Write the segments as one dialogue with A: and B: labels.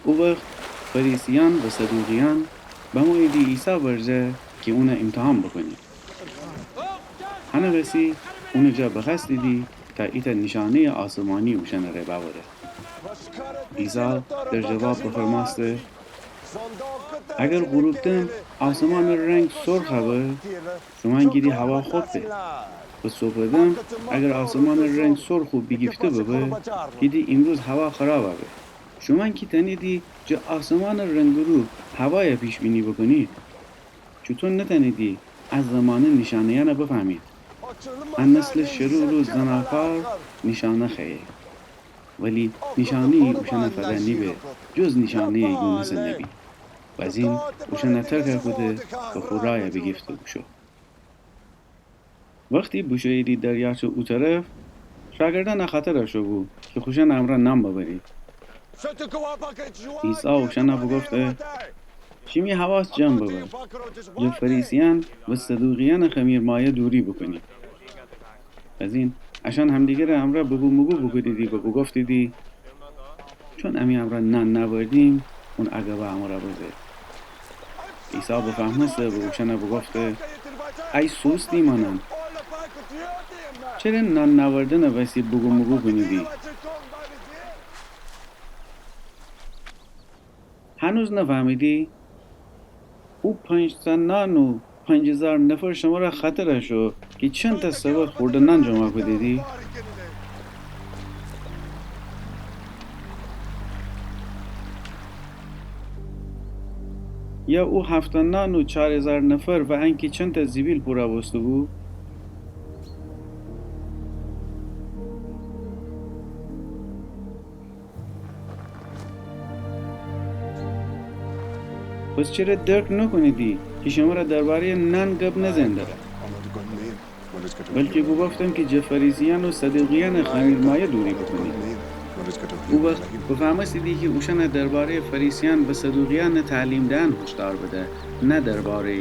A: او وقت فریسیان و صدوقیان به موعد عیسی ورزه که اون امتحان بکنی. هنه رسی اون جا بخست دیدی تا ایت نشانه آسمانی اوشن ره باوره. عیسی در جواب بفرماسته اگر غروب دم آسمان رنگ سرخ هوا شما گیری هوا خود به و صبح دم اگر آسمان رنگ سرخ و بگیفته ببه گیدی امروز هوا خراب به شما کی تنیدی جا آسمان رنگ رو هوای پیش بینی بکنید چطور نتنیدی از زمان نشانه نه بفهمید ان نسل شرور و زناکار نشانه خیه ولی نشانه اوشن فدنی به جز نشانه یونس نبی و از این اوشن ترک خوده و خورای بگیفته بشو. وقتی بشویدی دریاچه او طرف شاگردان خطر شو بود که خوشن امرا نام ببرید. عیسی اوشن بگفته شیمی حواس جمع ببر یا فریسیان و صدوقیان خمیر مایه دوری بکنی. از این عشان همدیگر امرا بگو مگو بگودیدی و بگفتیدی چون امی امرا نان نوردیم اون عقبه امرا بزه. عیسی بفهمسته و اوشن بگفته ای سوستی مانن چرا نان نوردن وسی بگو مگو کنیدی؟ هنوز نفهمیدی؟ او 500 نان و 5000 نفر شما را خطر شو که چند تا سبد خورده نان جمع کدیدی؟ یا او 7 نان و 4000 نفر و انکی چند تا زیبیل پورا بسته بود؟ پس چرا درک نکنیدی که شما را درباره نان گپ نزنده بلکه گفتم که جفریزیان و صدوقیان خمیر مایه دوری بکنید. او وقت بفهمستیدی که اوشن درباره فریسیان و صدوقیان تعلیم دهن هشدار بده نه درباره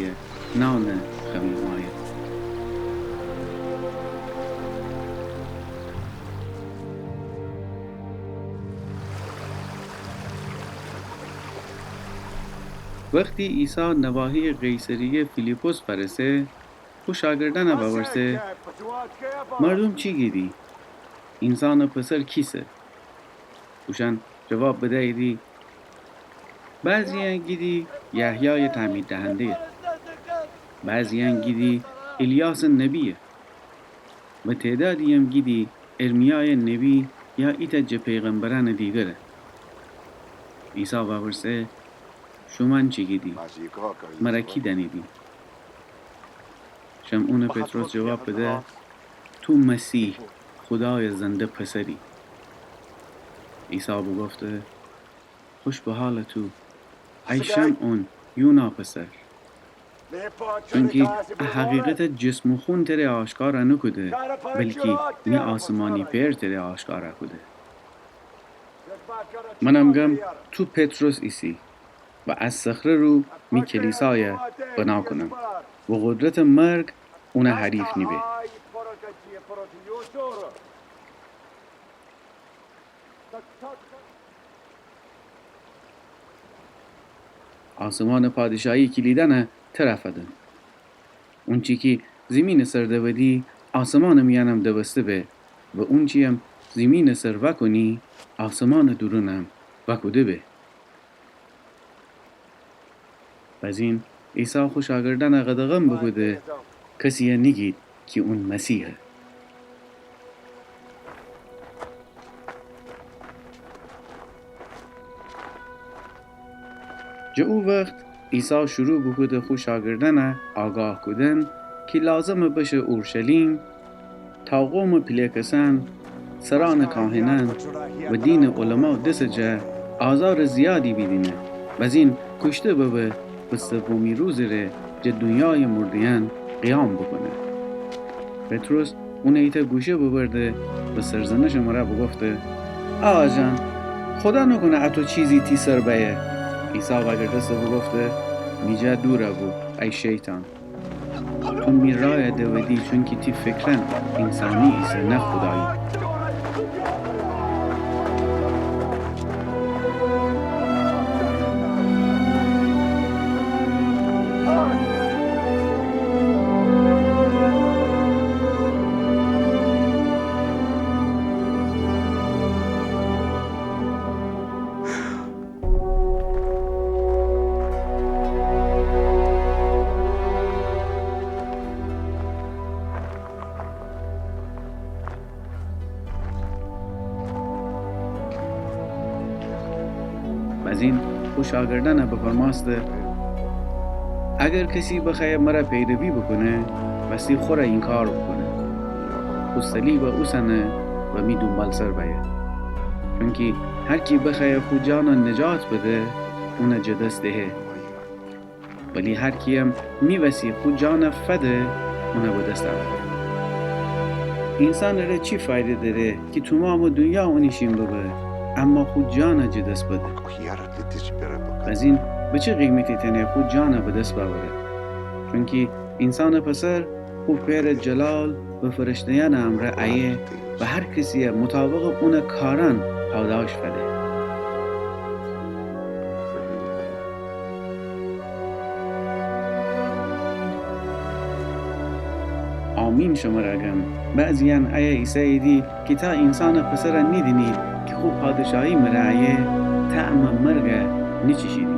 A: نان خمیر مایه. وقتی عیسی نواحی قیصریه فیلیپوس برسه او شاگردان باورسه مردم چی گیدی؟ انسان پسر کیسه؟ اوشن جواب بده ایدی بعضی گیدی یحیای تعمید دهنده بعضی گیدی الیاس نبیه و تعدادی هم گیدی ارمیای نبی یا ایت پیغمبران دیگره. عیسی باورسه شما چی گیدی؟ مرا کی دنیدی؟ شمعون پتروس جواب بده تو مسیح خدای زنده پسری. عیسی بگفته خوش به حال تو ای شمعون یونا پسر چونکه حقیقت جسم و خون تره آشکار نکده بلکه نی آسمانی پیر تره آشکار کده. منم گم تو پتروس ایسی و از صخره رو می کلیسای بنا کنم و قدرت مرگ اون حریف نیبه. آسمان پادشاهی کلیدن طرفدن اون چی که زمین سر دودی آسمان میانم دوسته به و اون چی هم زمین سر وکنی آسمان درونم وکوده به. از این عیسی خوش شاگردان قدغم بگوده کسی نگید که اون مسیحه. جا او وقت عیسی شروع بگوده خوش شاگردان آگاه کدن که لازم بشه اورشلیم تا قوم پلیکسن سران کاهنان و دین علما دست جه آزار زیادی بیدینه و از این کشته ببه و سومی روز ره جه دنیای مردیان قیام بکنه. پتروس اون ایتا گوشه ببرده و سرزنش مرا بگفته آقا جان خدا نکنه اتو چیزی تی سر بیه. عیسی وگردسته بگفته میجه دوره بود ای شیطان تو میرای دویدی چون که تی فکرن انسانی ایسه نه خدایی. از این خو شاگردان بفرماسته اگر کسی بخواه مرا پیروی بکنه بسی خورا این کار بکنه خود صلیب او سنه و می دنبال سر بیه چونکه هر کی بخواه خود جان نجات بده اون جدست دهه ولی هر کی هم میوسی خود جان فده اون به دست آورده انسان را چی فایده داره که تمام دنیا اونیشین ببره اما خود جان جدست بده از این به چه قیمتی تنه خود جان به دست ببره چونکه انسان پسر خود پیر جلال و فرشتیان امر ایه و هر کسی مطابق اون کاران پاداش فده آمین شما را گم بعضیان ایه عیسی دی که تا انسان پسر نیدینید که خوب پادشاهی مرایه تعم مرگ نچشیدی